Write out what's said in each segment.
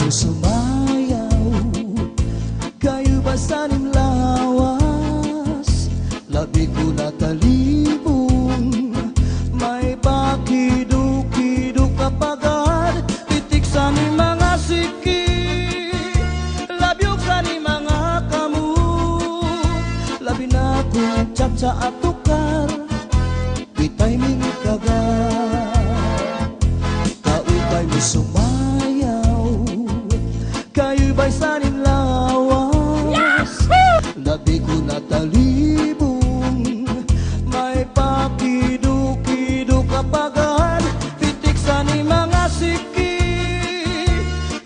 mo sumayaw, kayo ba sanim lawas? Labi ko natalibong, may pakido-kido kapagad, titik sa ni mga siki, labyog sa ni mga kamu, labi na kong tsa at tukar, bitay ming kagat. Kaupay mo sumayaw, kayo ba'y sanim lawas? Labi ko natalibong, may pakido-kido kapagad, pitik sa ni mga siki,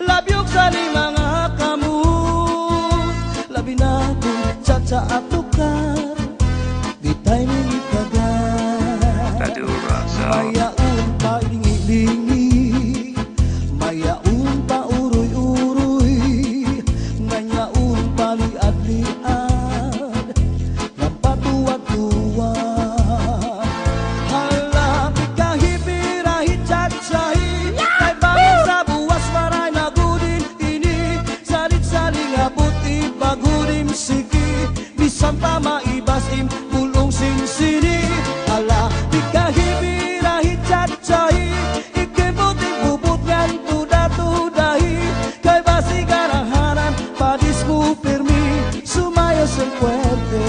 labyog sa ni mga kamu, labi na kong tsa at tukar, bitay ming kagat. Mayaon pa lingi-lingi, mayaon pa uroy-uroy, ngayaon pa liad-liad, ng patuwa-tuwa. Halapit kahipirahi tsatsay, kay bangin sa buwas maray na gudin ini, salit-saling abot ibagurim siki, bisan pa maibasim pulong sinsini. Halapit kahipirahi tsatsay, ikibuting bubut ngan tuda-tudahi, kay basi garahanan padis mo pirmi, sumayo sa puwerte.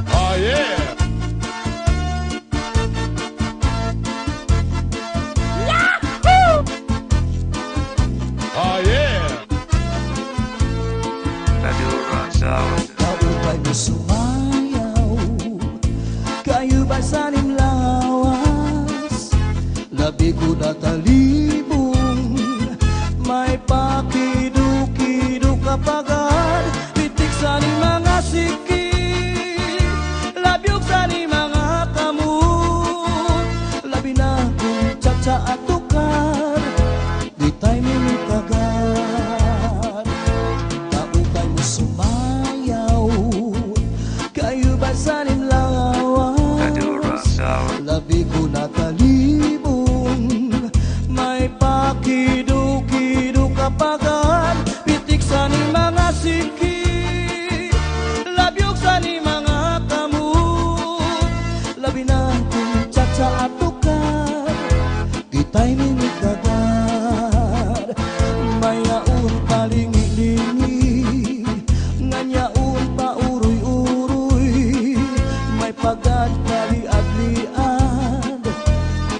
Oh yeah! Yahoo! Oh yeah! Kaupay mo sumayaw, kayo ba sanim lawas? Labi ko natalibong, may pakido-kido kapagad, pitik sa ni mga siki, labyog sa ni mga kamu, labi na kong tsa at tukar, bitay ming kagat. Kaupay mo sumayaw, kayo ba sanim lawas? Labi ko natalibong, may pakido-kido kapagad, pitik sa ni mga siki, labyog sa ni mga kamu, labi na kong tsa at tukar, bitay ming kagat. Mayaon pa lingi-lingi, ngayaon pa uroy-uroy, may pagad kaliad-liad,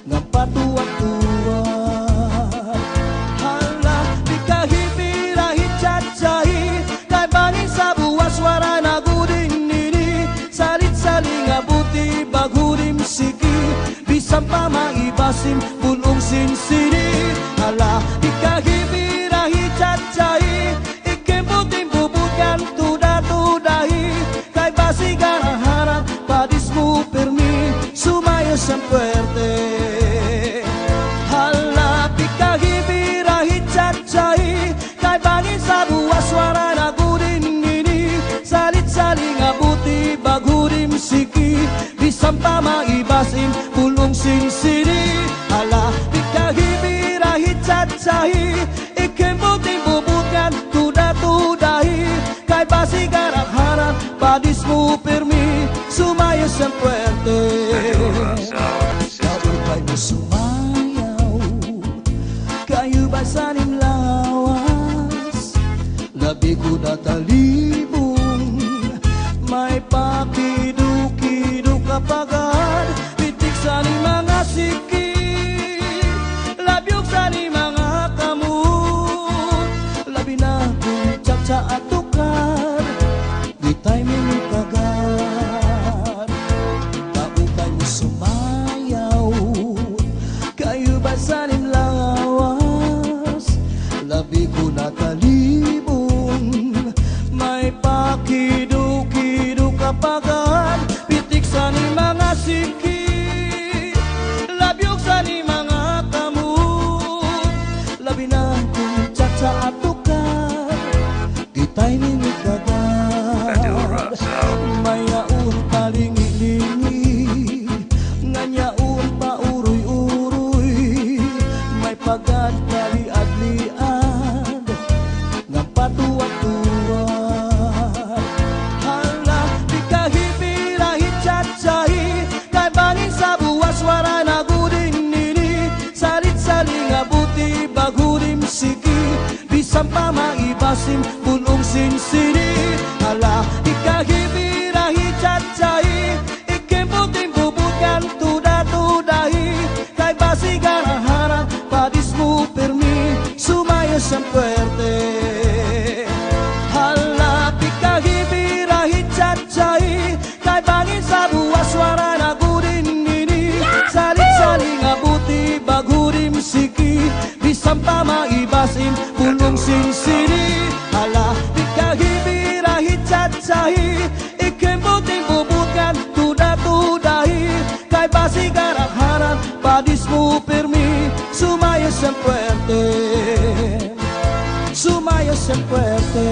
ng patuwa-tuwa. Hala, di kahipirahi tsatsay, kay bangin sa buwas wara na gudin nini, salit-saling abuti bagurim siki, bisan pa maibasim pulong sinsini. Hala, di kahipirahi tsatsay, ikibuting bubukan tuda-tudahi, kay basi garahanan padis mo pirmi, sumayo sa puwerte. Hala, di kahipirahi tsatsay, kay bangin sa buwas wara na gudin ini, salit-saling abuti bagurim siki, bisan pa maibasim pulong sinsini. Hala, di kahipirahi tsatsay, ikibuting bubukan tuda-tudahi, kay basi garahanan padis mo pirmi, sumayo sa puwerte. Kaupay mo sumayaw, kayo ba sanim lawas? Labi ko natalibong, may pakido-kido kapagad, pitik sa ni mga siki, labyog sa ni mga kamu, labi na kong tsa at tukar, bitay ming kagat. Kaupay mo sumayaw, kayo ba sanim lawas? Labi ko natalibong, may pakido-kido kapagad, pitik sa ni mga siki, labyog sa ni mga kamu, labi na kong tsa at tukar, bitay ming kagat. bisan pa maibasim punong sinsini. Ala ikahibirahi cacai ikemputing bubutkan tuda-tudahi kay basigaraharan padismu permi sumaya san fuerte. Hala ikahibirahi cacai kay bangin sa buwas suara nagurin ini saling-saling abuti bagurim siki bisan pa maibasim punong sinsini. Hala ikahibirahi cacai ikemputing bubutkan tuda-tudahi kay basigaraharan padismu permi sumaya san fuerte, sumaya san fuerte.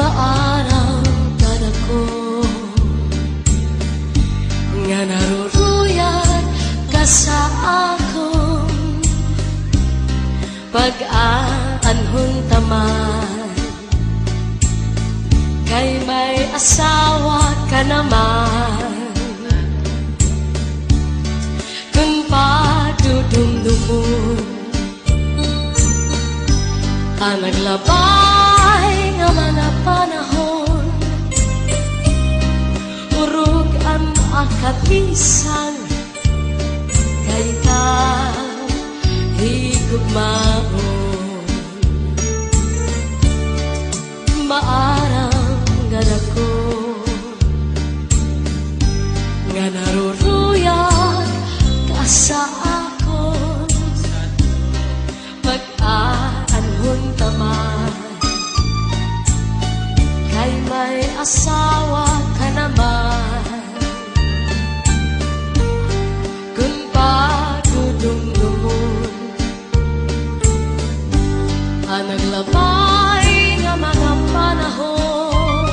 Maaraw kada ko nga naruruyag ka sa akong pag-aanhon taman, kay may asawa ka naman. Kung padudumdumun ang naglabay nga mga panahon, urog ang akatisan kay ka higugmaon. Maarang ganako nga naruruyag ka sa akon pag-aanhon taman, kay may asawa ka naman. Kung padudumdumun ang naglabay nga mga panahon,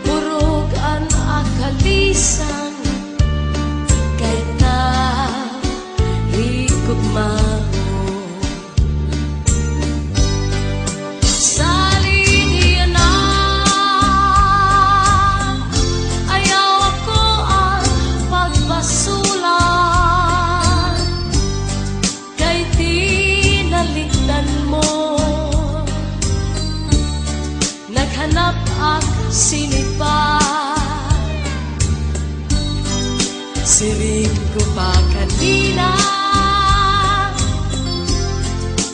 urog ang akalisan kay ta higugmaon. Naghanap ak sinipa, siring ko pa kanina.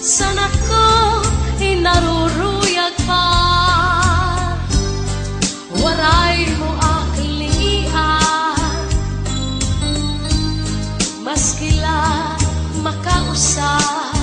Sana ko inaruruyag pa, waray mo ak lingian, maskila makausap.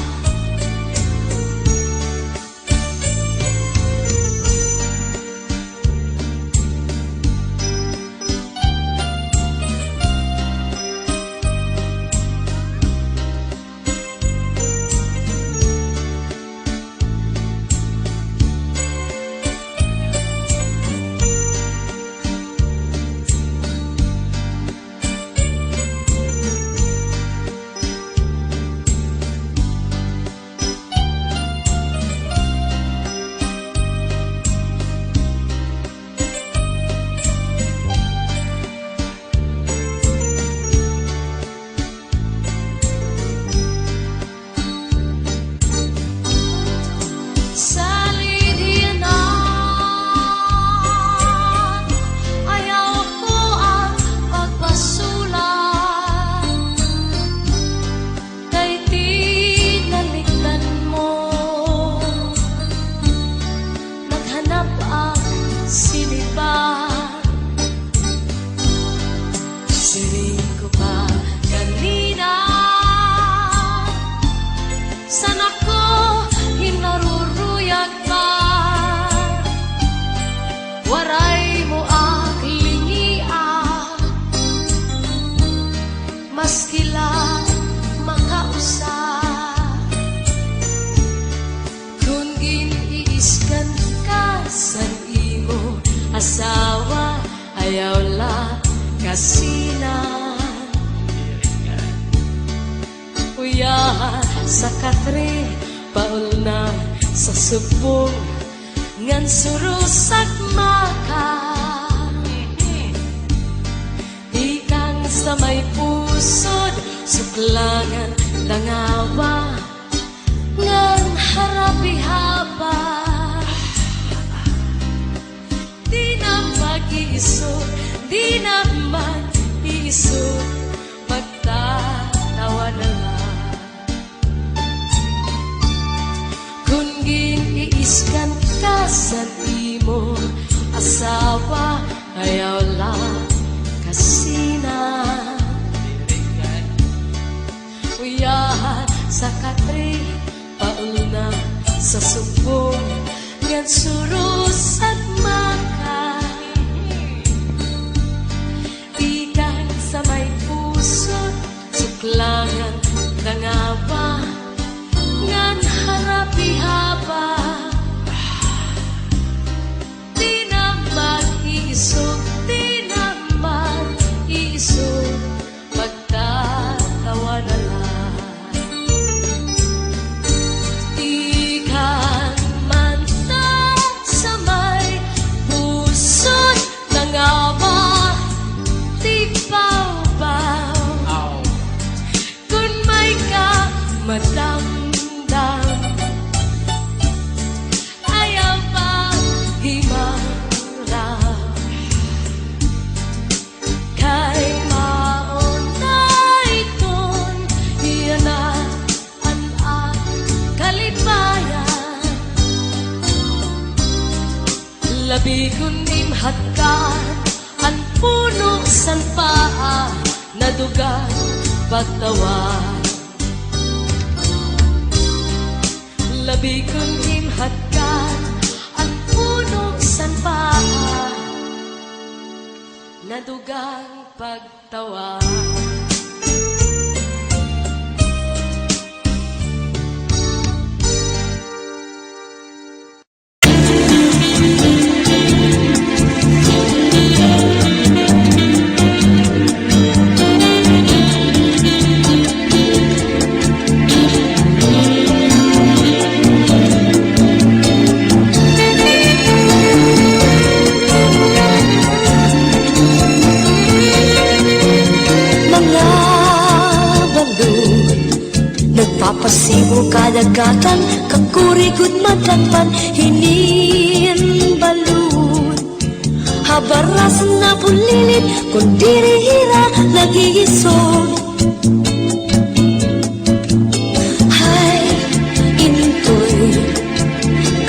asawa ayaw la kasina uya sa katre paul na sa subong ngan surusak maka suklangan dangawa ngan harapi haba di na mag-iisog, di na mag-iisog, magtatawa na lang. Kung giniiskan ka sa di mo asawa, ayaw lang kasi na uyahan sa katri, pauna sa subong ngan surus at maka ikan sa may puso, suklangan dangawa ngan harapi haba di na mag-iisog, di na mag-iisog, magtatawa na lang. Ikan man ta sa may pusod dangawa, di baw-baw kung may ka madamdam, ayaw pa himara kay maunay kon hiyanaan ang kalipayan. Labi kun imhatkan ang puno san paa na dugang pagtawan. Labi kong imhatkan ang puno san paa na dugang pagtawa. Nagpapasibo kadagatan, kakurigod madangpan, hinin balud. Habaras na pulilit, kung dirihira, nag-iisog. Hay, intoy,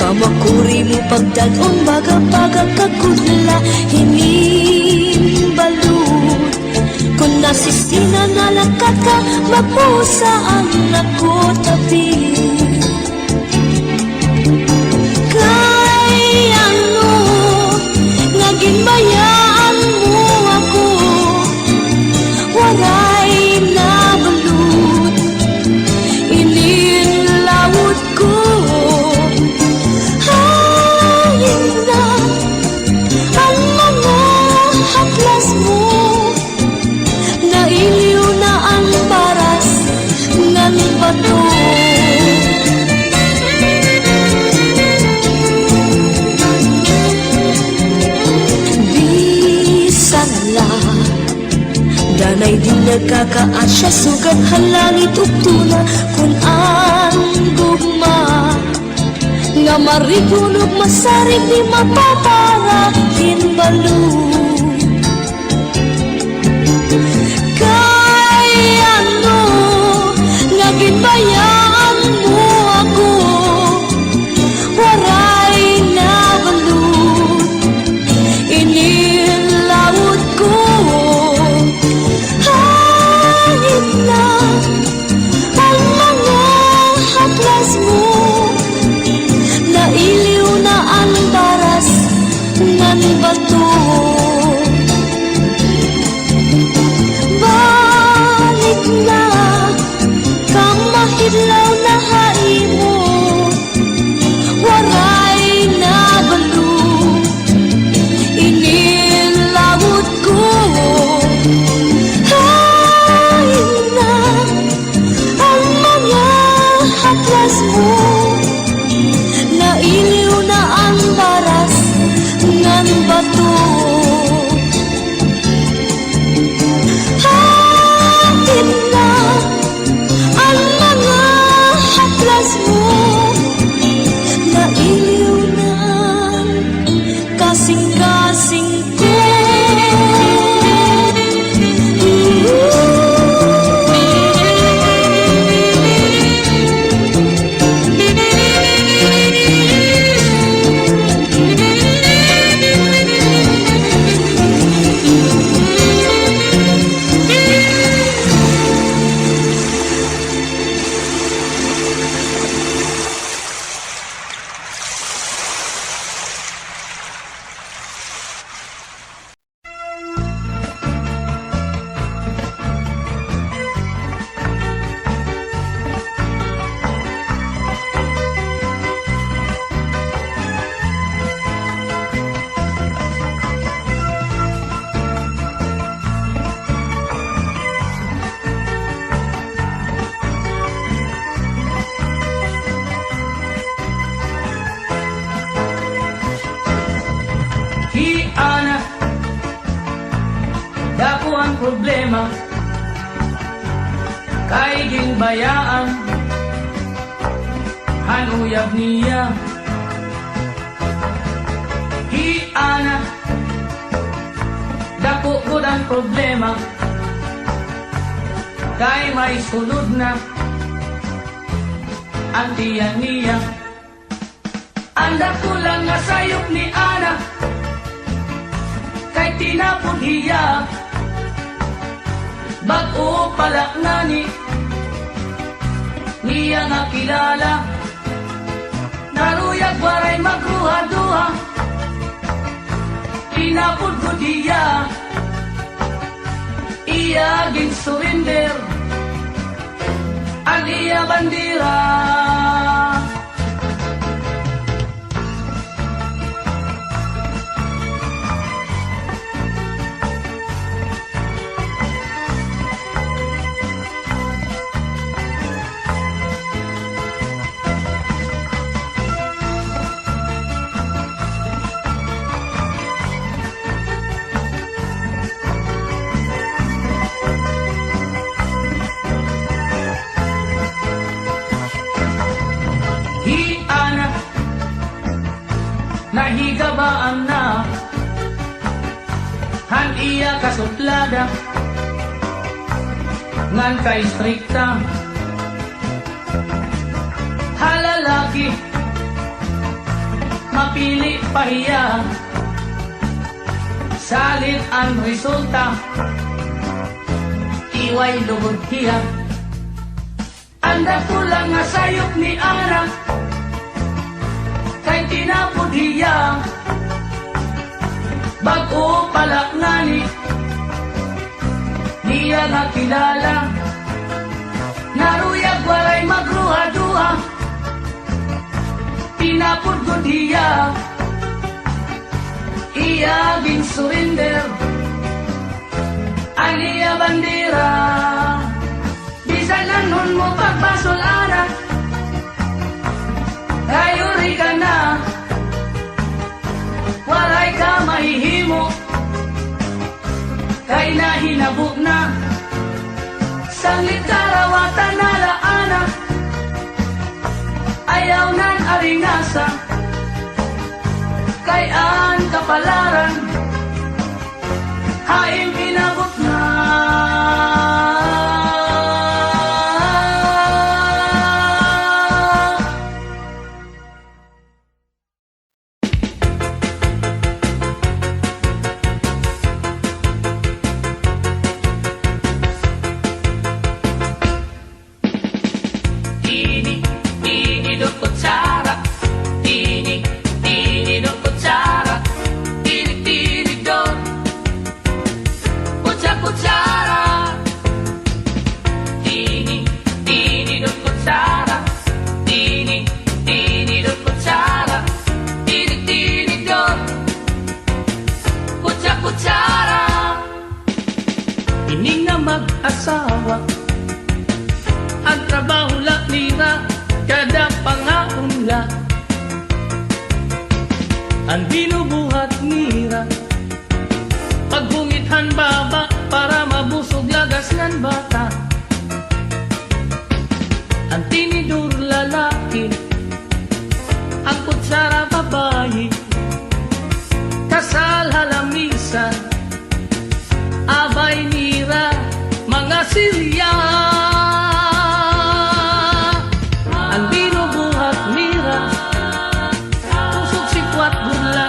kamakuri mo pagdagong baga-baga kagudla, hinin balud. Kung nasisina na lakat ka, mapusa ang nakotabi. Kay ano, naging bayaan mo ako, waray na balut, inilawod ko. Hayin na ang mga haplas mo, nailiw na ang paras ng bato. Bisan lang, danay din nagkakaasya, sugat halangit uktuna, kung ang gugma nga marigunog masarig di mapapara kinbalo. Ginbayaan mo ako, waray na balut, inilawod ko. Hangin na ang mga haplas mo, nailiw na ang baras ng bato. Balik na mahidlaw na haimo, waray na balut, inilawod ko. Hain na ang mga haplas mo, nailiw na ang baras ng bato. Hain na Dako ang problema kay ginbayaan hanuyab niya hiana. Dako gud ang problema kay may sulod na ang tiyan niya. Anda ko lang nga sayop ni Ana kay tinapon hiya bag-o palak nani niya nga kilala. Naruyag waray magruha-duha tinapon ko diya iya gin surrender ang iya bandira. Hiana, nahigabaan na han iya kasuplada ngan kay strikta halalaki mapili pahiya salit ang resulta iway lugod hiya. Anda kulang nga sayop ni Ana kay tinapod hiya bag-o palak ngani niya nga kilala. Naruyag walay magruha-duha tinapod ko hiya iya gin surrender ang iya bandira. Bisan nun mo pagbasol Ana ayuri ka na walay ka mahihimo kay nahinabok na sanglit karawatan nalaana ayaw nan aringasa kay an kapalaran haing pinabot na. Ining na mag-asawa ang trabaho la nila kada pangaunla ang binubuhat nira pagbungithan baba para mabusog lagas ng bata ang tinidur lalaki ang kutsara babayi kasal halamisan abay nira mga silya ang binubuhat nira pusok sikwat gula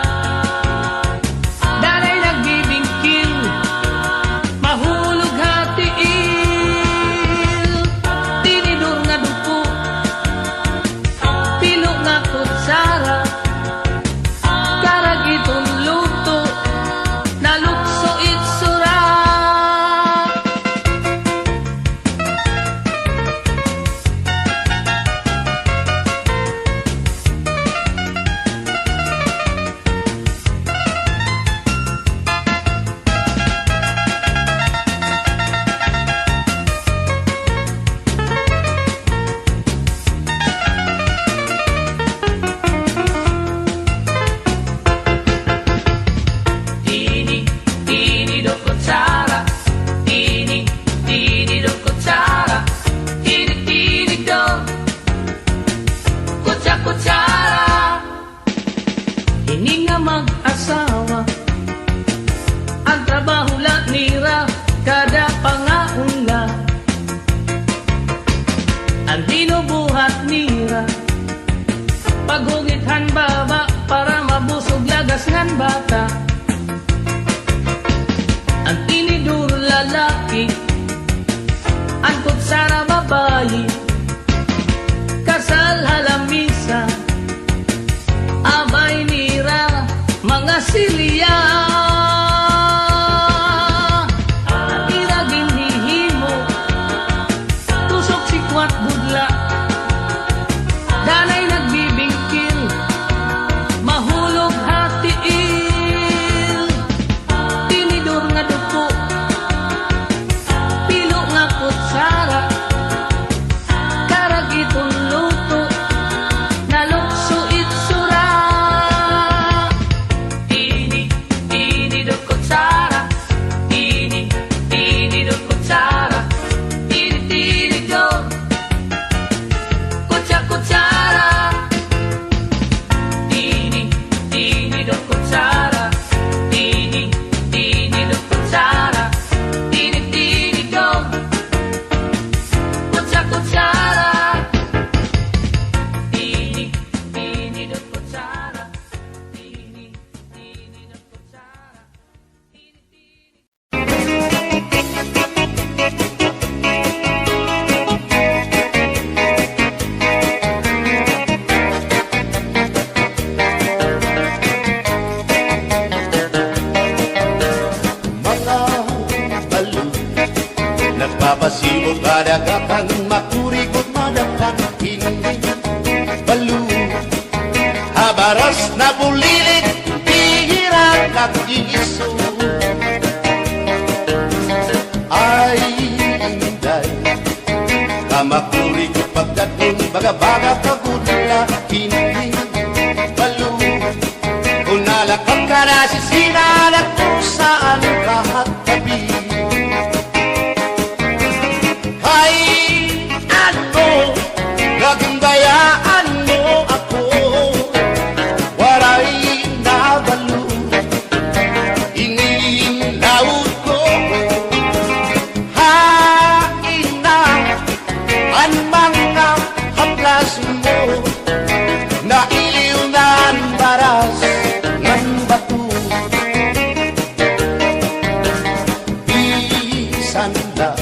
Madagakan makurikot madakan hindi balu Habaras na bulilit Bihira kagiso Ay inday Kamakurikot pagdating Baga-baga kagudla Hindi balu Unalakap ka na sisinalat Kung saan kahat tabi Gagandayaan mo ako Waray nabalo Inilaot ko Hain na Ang mga haplas mo Nailiw na ang baras ng bato Bisan na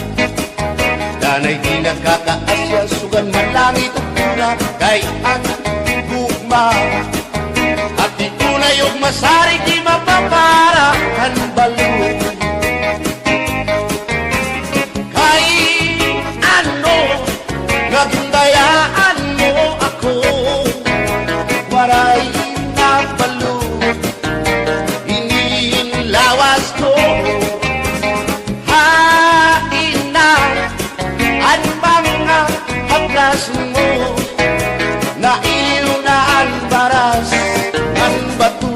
Danay di nakakaasya Sugan malangit at tuna Kay ang gugma At di tunay og masari Di mapapara Ang balo Kay ano Nagundayaan mo ako Waray na balo Inilawas ko Haplas mo Nailiw na ang baras ng bato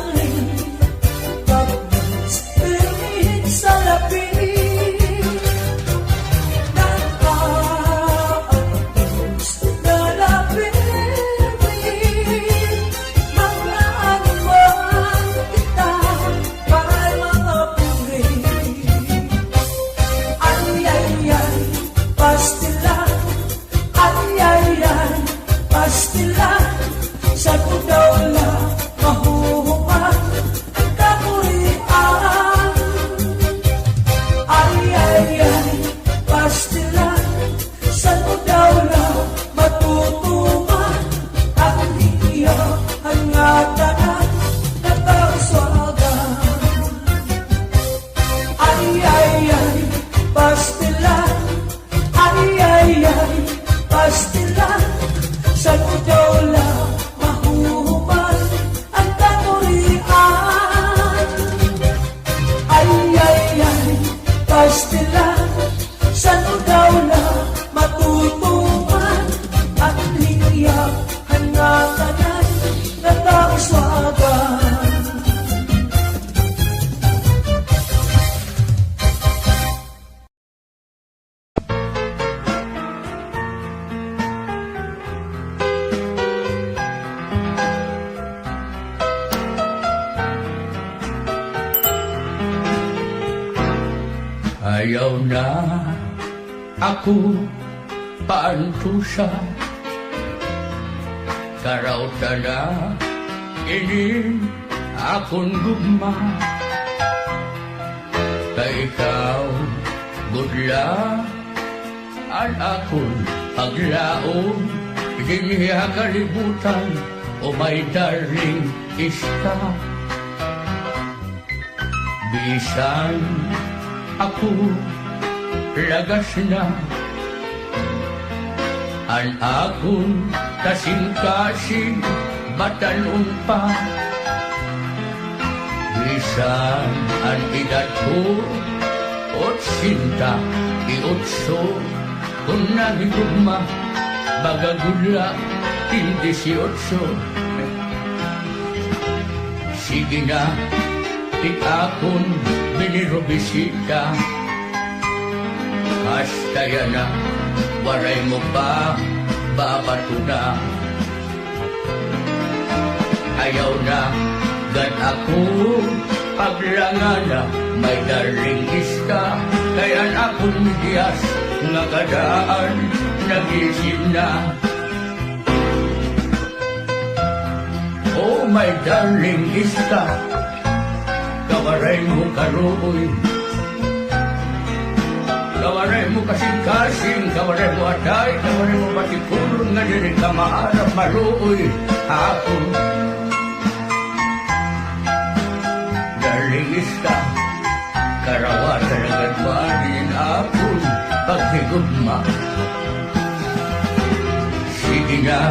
saling pagbuhos pilit sa lapit nakaaagos na lapit mga anuman kita para mga puri ay pastila ay pastila sa kudawla mahuhuman ang kapurian ay pastila sa kudawla matutuman ang hiya hangatan na kauswagan ay pastila ay pastila sa kudawla mahuhuman ang kapurian ay pastila sa kudawla matutuman at hiya hangatan na kauswagan Ayaw na ako paantusa Karauta na inin akong gugma Kay ikaw gudla ang akong paglaom Ginhiya kalibutan o my darling ista Bisan ako lagas na ang akong kasing-kasing batanon pa bisan ang edad ko 88 kung nagigugma bagagula 18 sige na ikakon binirobisita hasta yan na waray mo pa babato na ayaw na gan ako paglangan na may darling iska kaya akong midiyas nga kadaan nagising na oh my darling iska kawaray mo karoy kawaray mo kasing-kasing kawaray mo atay kawaray mo batipulon nga diri ka maharap maroy ako darling iska karawatan ang admanin ako paghigugma sige na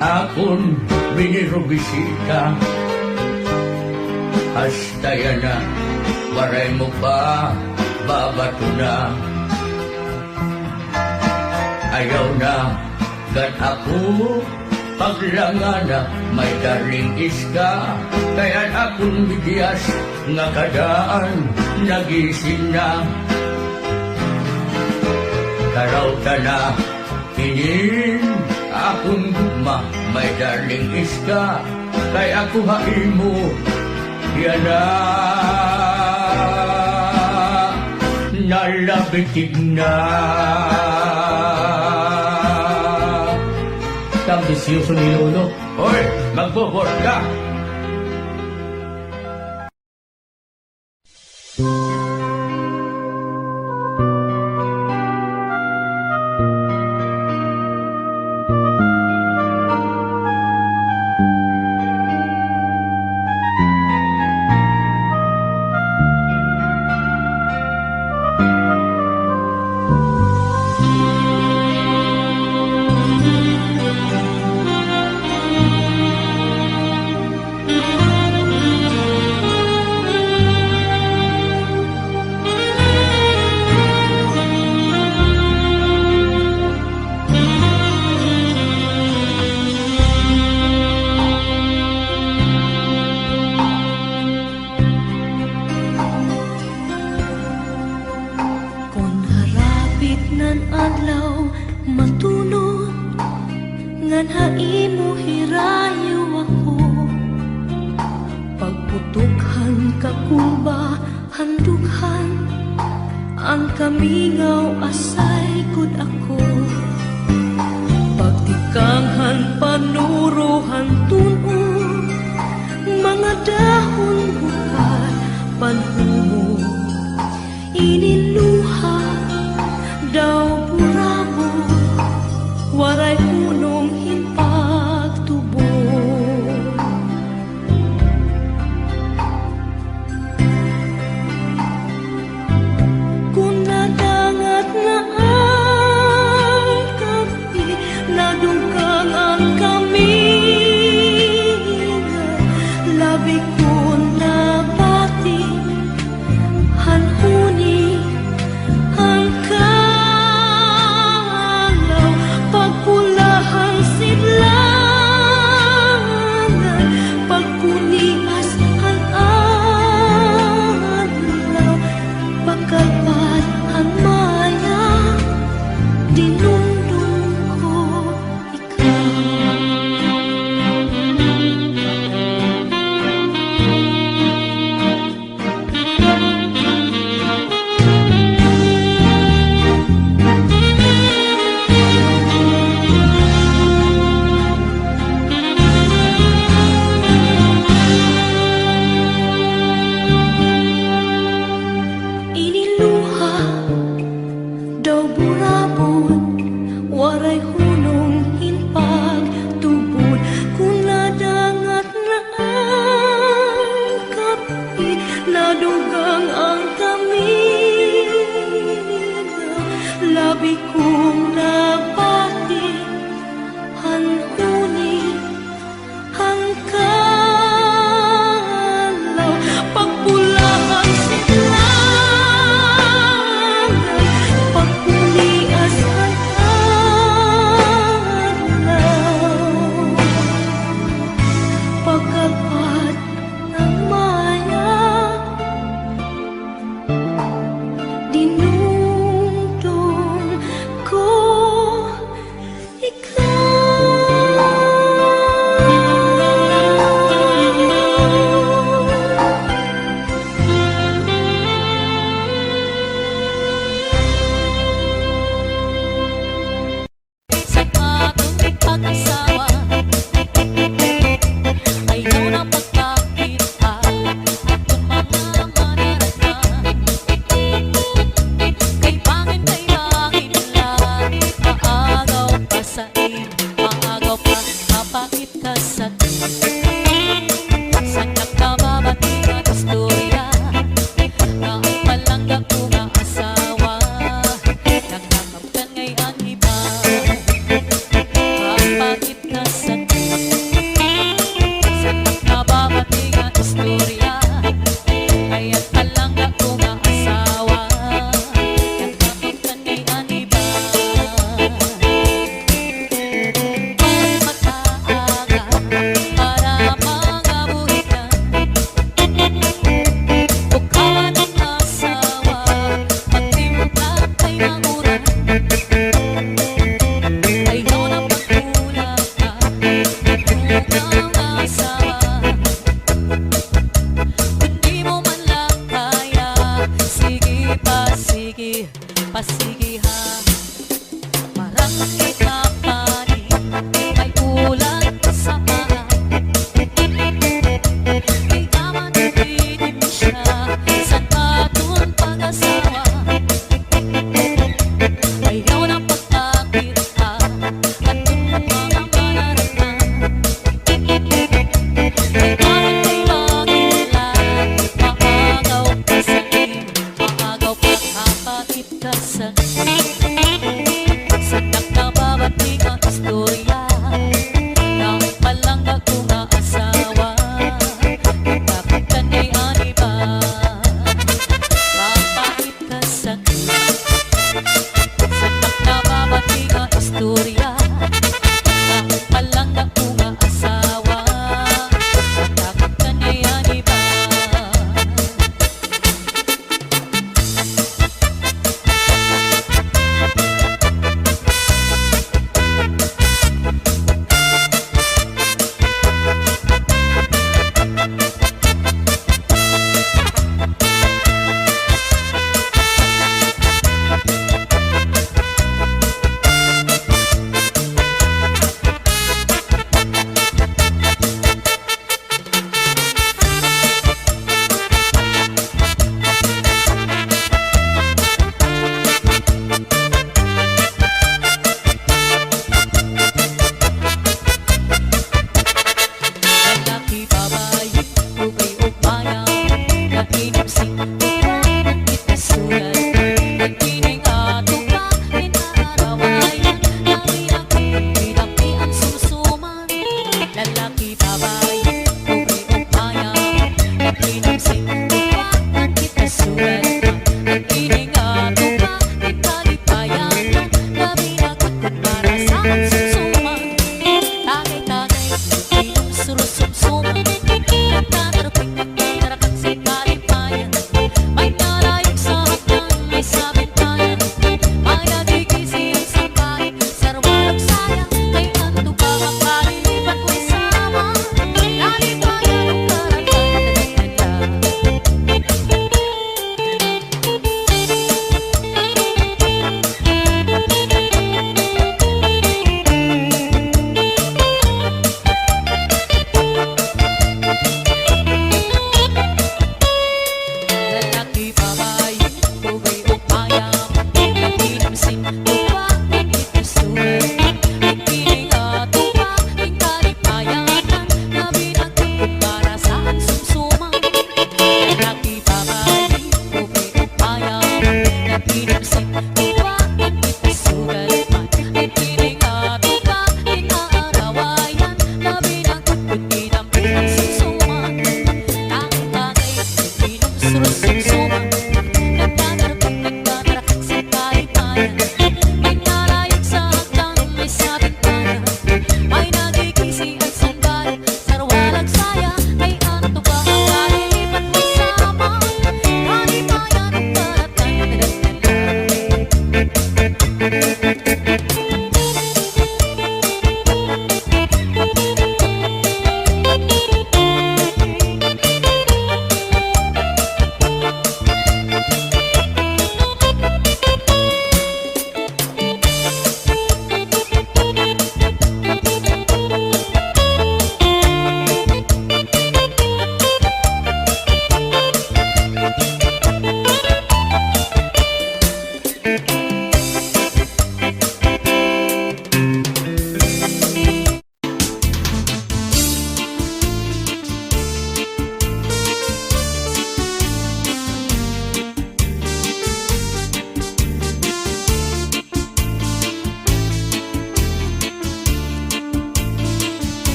akon binirobisita hasta yan na waray mo pa babato na ayaw na gan ako paglangan na may darling iska kaya akong bigyan nga kadaan nagising na karauta na inin akong gugma may darling iska kaya ako hain mo yan na nalabitig na ambisyoso ni Lolo hoy magbobot ka Dughan kakuba, handughan ang kamingaw asay kud ako. Pagtikanghan panuruhan tunog, mga dahon bukat panhumo. Iniluha daw burabo, waray punong hinpagtubo. Kung nadangat na ang kapi, nadungkang ang kaminga, labi ko na bati, hanhuni ang kalaw, pagpulahang sidlangan, pagpunias ang adlaw, pagkalpat ang maya, dinundong ko ikaw.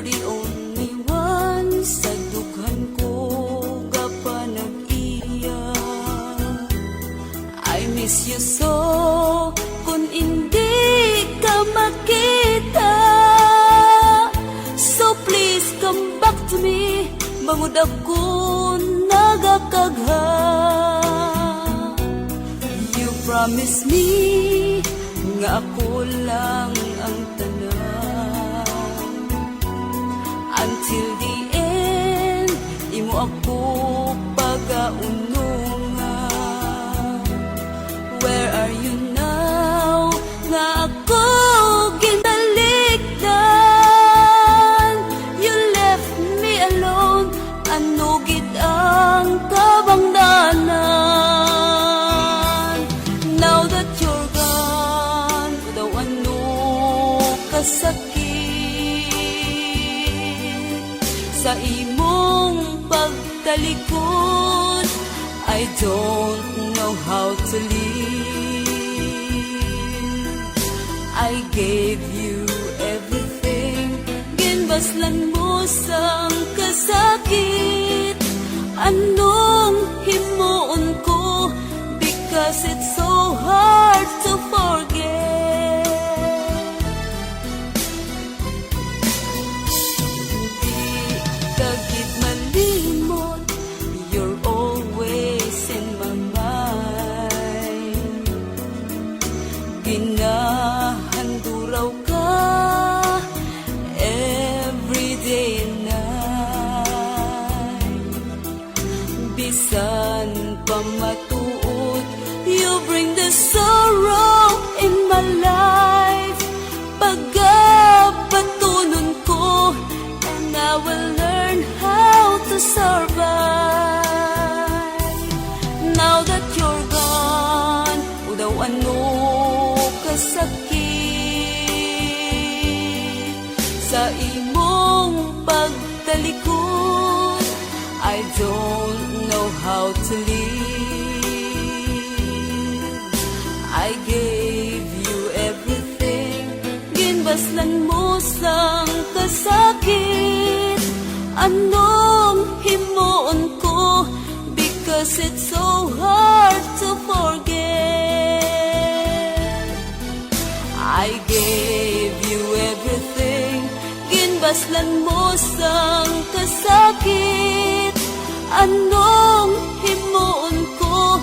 You're the only one sa dughan ko gapa nag-iya. I miss you so kung hindi ka makita. So please come back to me, bangod ako nagakagha. You promise me nga ako lang ang tanan. Until the end, imo ako pagaunungan. Where are you now? Nga ako ginaligdan. You left me alone, ano gid ang kabangdanan. Now that you're gone, daw ano kasakit sa imong pagtalikod. I don't know how to live. I gave you everything, ginbaslan mo sang kasakit. Anong himuon ko, because it's so hard to forget. Di kagit malimot, you're always in my mind. Ginahanduraw ka every day and night. Bisan pa matuod, you bring the sorrow in my life. Pagkapatunon ko, and I will learn how to survive. Now that you're gone, daw ano kasakit sa imong pagtalikod. I don't know how to live. I gave you everything, ginbaslan mo sang kasakit. Anong himuon ko, because it's so hard to forget. I gave you everything, ginbaslan mo sang kasakit. Anong himuon ko,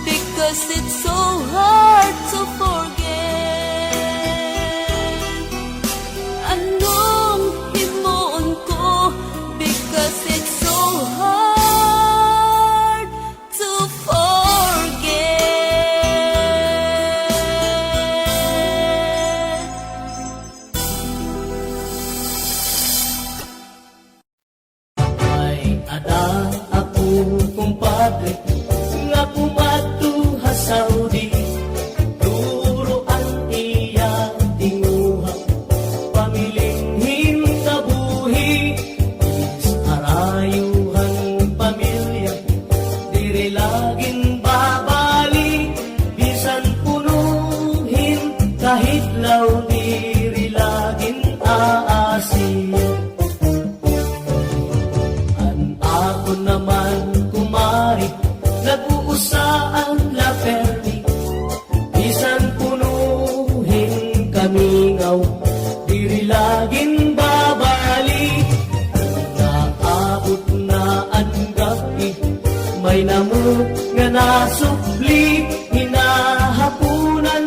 because it's so hard to forget. Anong himuon ko, because it's so hard to forget. Ay ada ako kumpadre nga kumatuha Saudi. Duro ang iya tinguha pamiling kabuhi. Is arayuhan pamilya dire laging babali. Bisan punuhin kahit law dire laging aasin. Ako naman kumari, nag-uusaan la perdi. Bisan punuhin kami ngaw, diri laging babali. Naabot na ang gabi, may namuk nga nasukli. Hinahapunan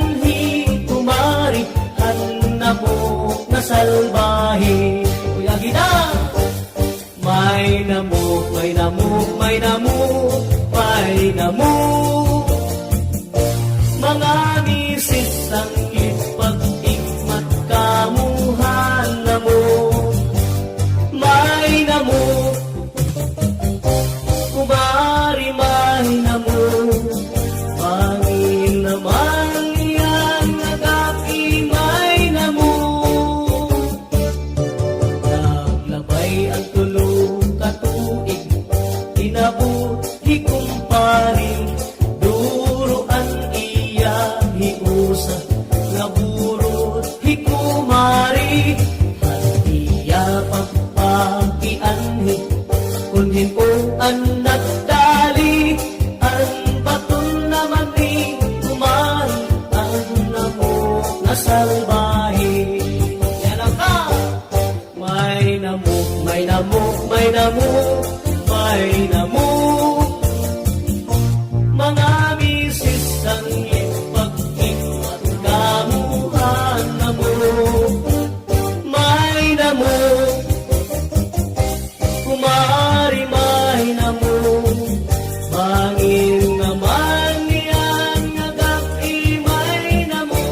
kumari, hanamok na salbahe. Kuya Gina! May namuk, may namuk, may namuk, may namuk. Mga misis ang ipag-ikmat kamuhan namuk. May namuk, kumari may namuk. Pangin naman yan nagaki may namuk. Naglabay ang tulog katuig, inabuti kumparing namu, may namu, may namu. Mga misis ang ipag-ipat kamuhan namu, may namu. Kumari may namu, bangin naman niyan nagaki may namu.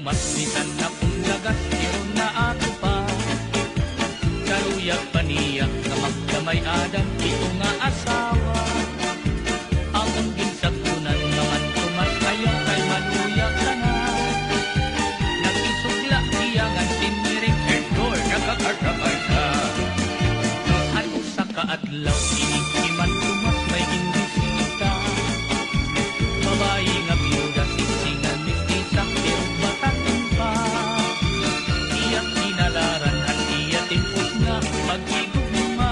tumas bisan na punglagas pero na ato pa karuyag paniya nga magdamay adan ito nga asawa akong ginsagtunan naman tumas kayo kay manuyag ka na nag-isugla iyangan tiniring ertor nakakasabay ka ano sa kaadlaw inikiman tumas may indisita babae nga biyuda sisingan mistisa pero batakin pa iyak kinalaran at iya timpos nga pag-igugma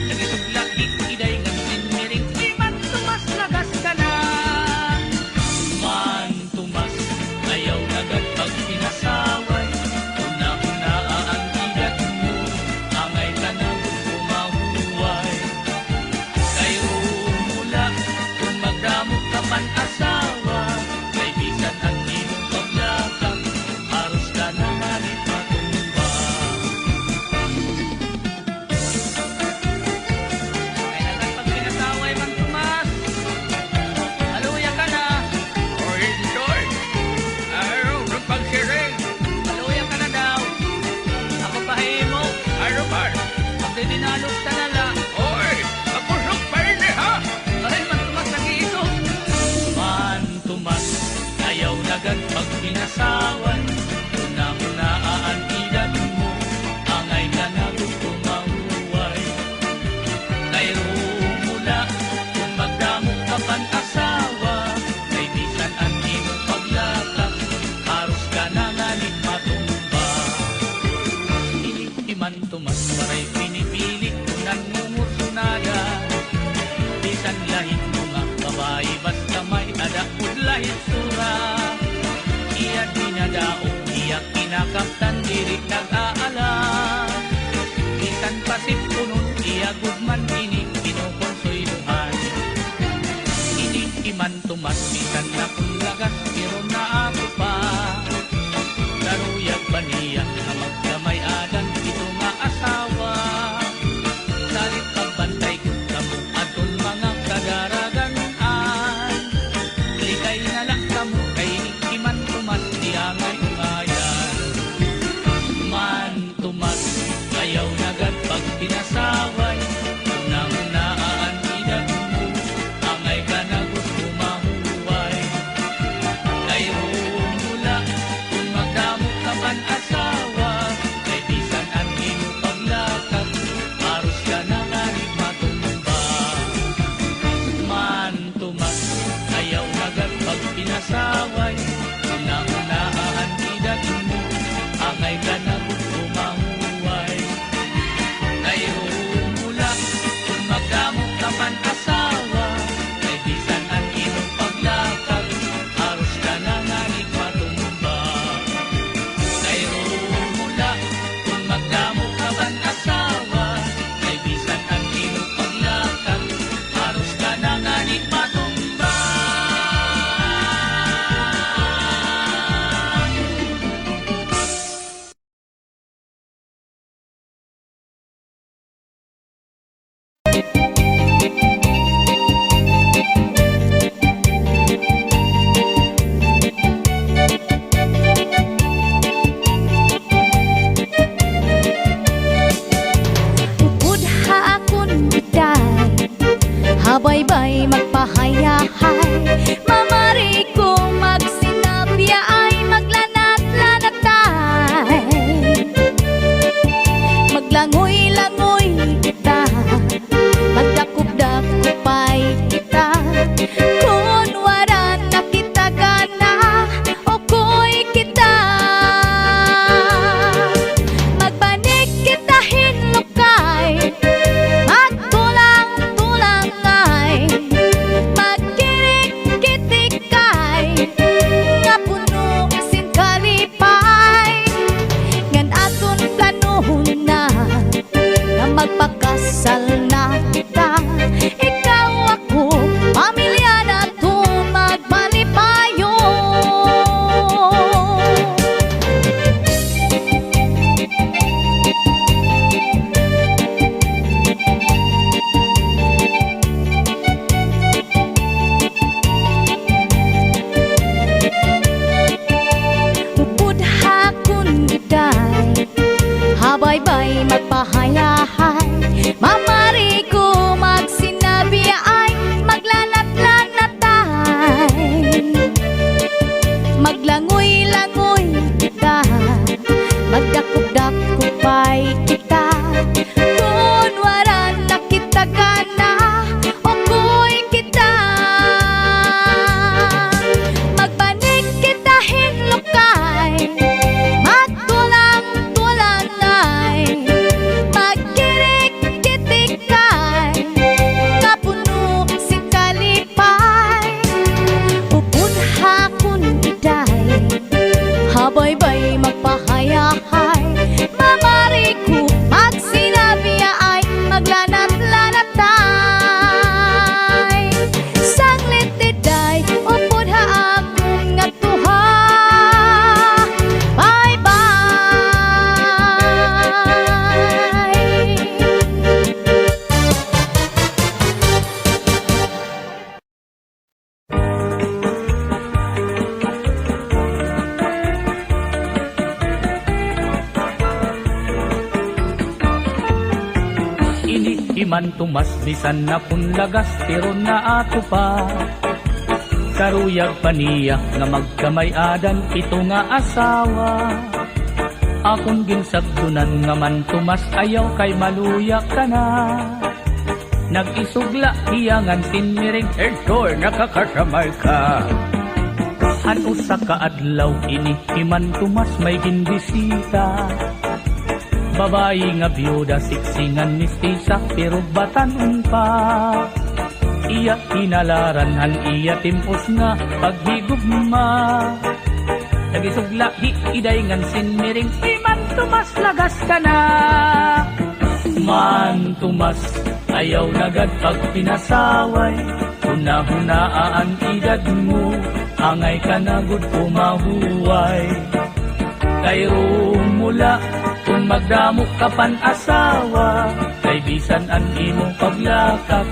nagisugla ikiday nga siniring iman tumas lagas ka na man tumas ayaw nagad pag pinasaway una-una ang igat mo angay ka na gumahuway kayo mula kung magdamot ka man asawa kay bisan ang iyong paglakang aros ka na malit matumba ay nagat pag pinasaway man tumas haluya ka na o enjoy araw ng pagsiring haluya ka na daw ako pahimo araw man magdidinalog ka na lang oy kapusok pa rin ha ay man tumas nag-iiso man tumas ayaw nagad pag pinasawan una-una aan edad mo angay ka na gusto mahuway kayo mula kung magdamo ka pan asawa kay bisan ang iyong paglakak aros ka na ngalit matumba inikiman tumas paray pinipilit kunan mumursunada bisan lahit mo nga babae basta may adapod lahit sura iya dinadaog iya kinakaptan diri nag-aala bisan pasip kunot iya gudman ini pinukonsoyluhan inikiman tumas bisan na pulagas pero na ako pa karuyag baniya nga magdamay adan ito nga asawa salit pagbantay ko kamo atol mga kadaraganan likay na lang kamo kay iman tumas diangay umayan man tumas ayaw nagad pag pinasaway una-una aan edad mo angay ka na gusto mahuway kayo mula kung magdamot ka man asawa kay bisan ang iyong paglakak aros ka na ngarit matumba man tumas ayaw nagad pag pinasaway una-una aan edad mo angay ka na gusto mahuway kayo mula kung magdamot ka man asawa kay bisan ang iyong paglakak aros ka na ngarit matumba kayo mula kung magdamot ka man asawa kay bisan ang iyong paglakak aros ka na ngarit matumba Upod ha akon biday habaybay magpahayahay mamari ko magsinabya ay maglanat-lanatay maglangoy-langoy kita magdakop-dakopay kita kung waran na kita gana o ko'y kita magbanig kita hinlukay magtulang-tulangay magkita man tumas bisan na punlagas pero na ato pa. Karuyag paniya nga magkamay adan ito nga asawa. Akong ginsagdunan nga man tumas ayaw kay maluya ka na. Nag-isugla iyangan sinmiring Hector nakakasamay ka. Ano sa kaadlaw ini himan tumas may ginbisita. Babayi nga byuda siksingan mistisa pero batanon pa. Iya inalaran han iya timpos nga paghigugma. Nagisugla iday ngan sinmiring himan tumas lagas ka na. Man tumas ayaw nagad pag pinasaway. Huna-hunaan edad mo angay ka na gud pumahuway. Kay rumula kung magdamok ka pan asawa. Kay bisan an imong paglakak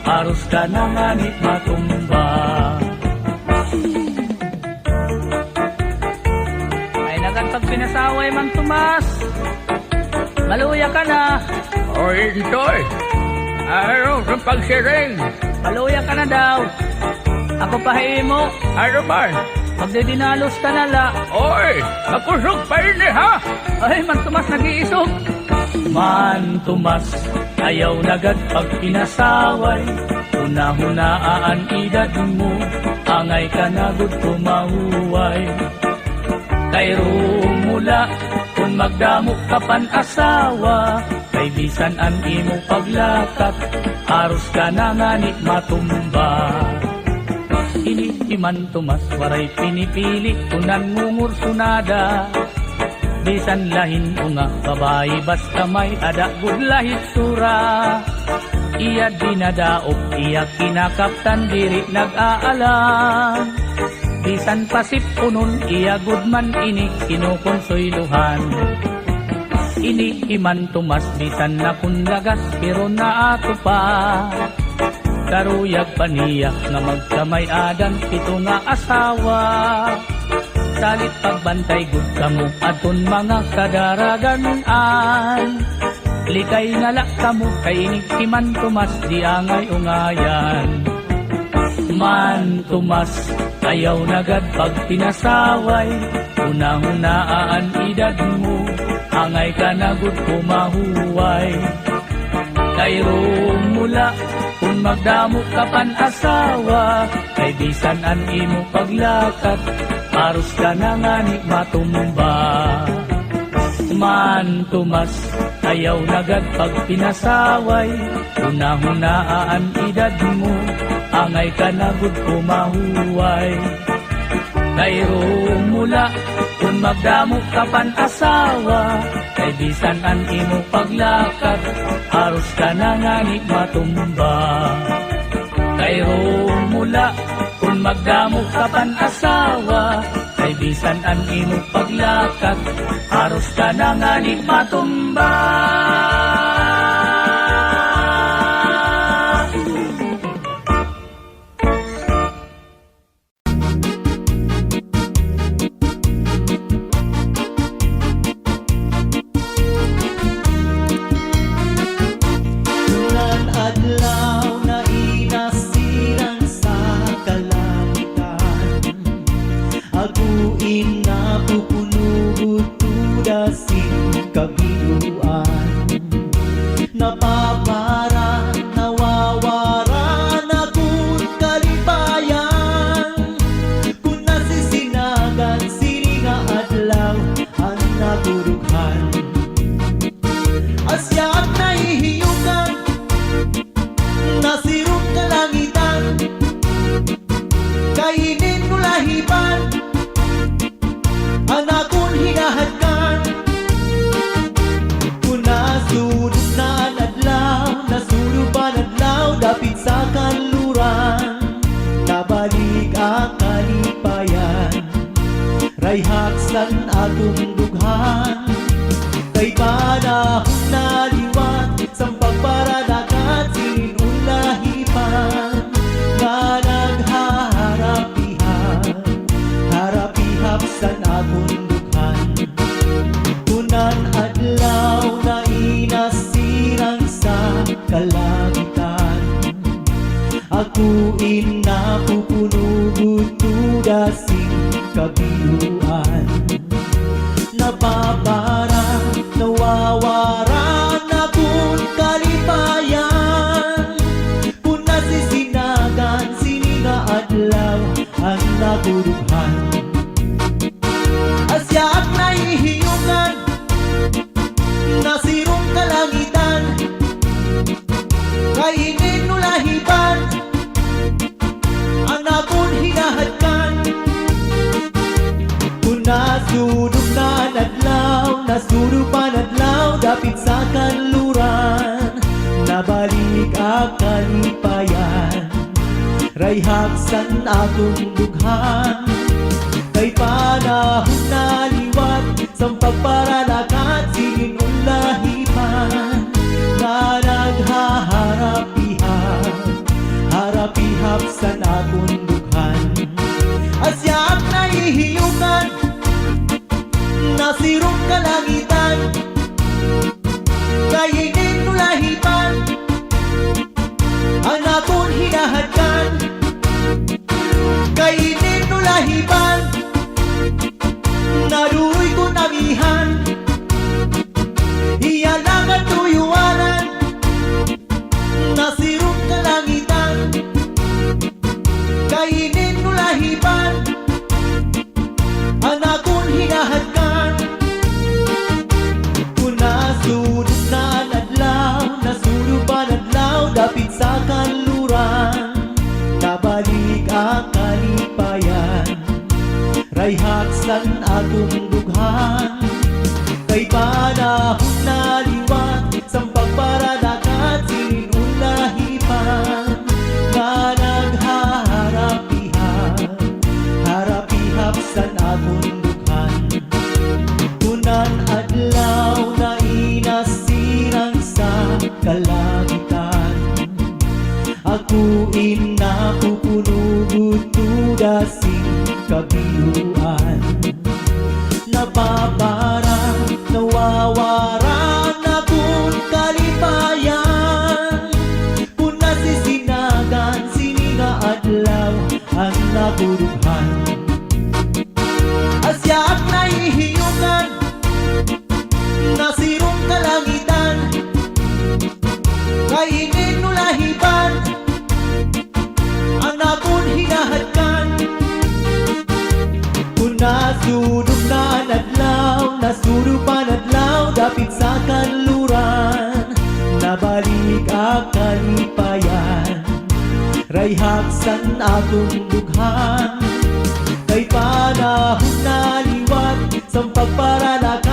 aros ka na nganit matumba. Ay nagan pag pinasaway man tumas maluya ka na. O Intoy, araw ng pagsiring. Maluya ka na daw. Ako pahimo. Ano man? Magdidinalos ka na la. Oy, makusog pa rin ha? Ay, man tumas nag-iisog. Man tumas, ayaw nagad pag pinasaway. Una-hunaan edad mo, angay ka na gud pumahuway. Kay rumula, kung magdamok ka pan asawa. Kay bisan an imong paglakat, aros ka na nganit matumba. Iniman tumas waray pinipili kunan ngungur sunada. Bisan lahin o nga babae basta may ada gud lahit sura. Iya dinadaog iya kinakaptan diri nag-aalam. Bisan pasip punon iya gud man ini kinukonsoyluhan. Iniman tumas bisan na kunlagas pero na ato pa. Karuyag paniya nga magkamay adan pito nga asawa. Salit pagbantay gud kamo aton mga kadaraganan. Likay nga la kamo kay iniman tumas di angay ungayan. Man tumas ayaw nagad pag pinasaway. Una-hunaan edad mo angay ka na gud pumahuway. Kay rumula kung magdamok ka pan asawa. Kay bisan an imo paglakat aros ka na nganit matumba. Man tumas ayaw nagad pag pinasaway. Una-hunaan edad mo angay ka na gud pumahuway. Kay rumula kung magdamok ka pan asawa. Kay bisan an imo paglakat aros ka na nganit matumba. Kay rumula kung magdamok ka pan asawa. Kay bisan an imo paglakat aros ka na nganit matumba. Kay haksan atong dughan. Kay panahon na liwat sang pagparadakat sininulahi Ako inapupuno dasing kabiluan. Napaparang nawawaran akong kalipayan. Puna sisinagan sininga adlaw ang nakurughan. Asyaak na ihiyungan nasirong kalangitan. Kainin nulahiban ang nakon hinahadkan. Kung nasurog na nadlaw, nasurog pa nadlaw, dapit sa kanluran, nabalik ang kalipayan. Rayhaksan akong dughan, kay panahon na liwat, sa pagparalakat silin ulahipan, na naghaharapi-hap sa akong dughan. Asyaak na ihiyukan nasirong kalangitan. Kainin nulahipan ang akong hinahadkan. Kainin nulahipan naruy ko namihan. Iyalang at tuyuanan nasirong kalangitan. Kainin nulahipan ang akong hinahadkan. Kung nasunod na nadlaw, nasunod pa nadlaw, dapit sa kanluran, nabalik ang kalipayan. Rayhaksan akong dughan, kay panahon na liwat, sa pagparadakat silin ulahipan, na naghaharapi-hap sa akong dughan. Kunan adlaw na inasirang sa kalangitan. Ako inapupuno dasing kabiluan. Napaparang nawawaran akong kalipayan. Kung nasisinagan sininga adlaw ang nakurughan. Asyaak na ihiyungan nasirong kalangitan. Kainin nulahiban ang akong hinahadkan. Kung nasunod na nadlaw, nasunod pa nadlaw, dapit sa kanluran, nabalik ang kalipayan. Rayhaksan akong dughan, kay panahon na liwat, sa pagparalakat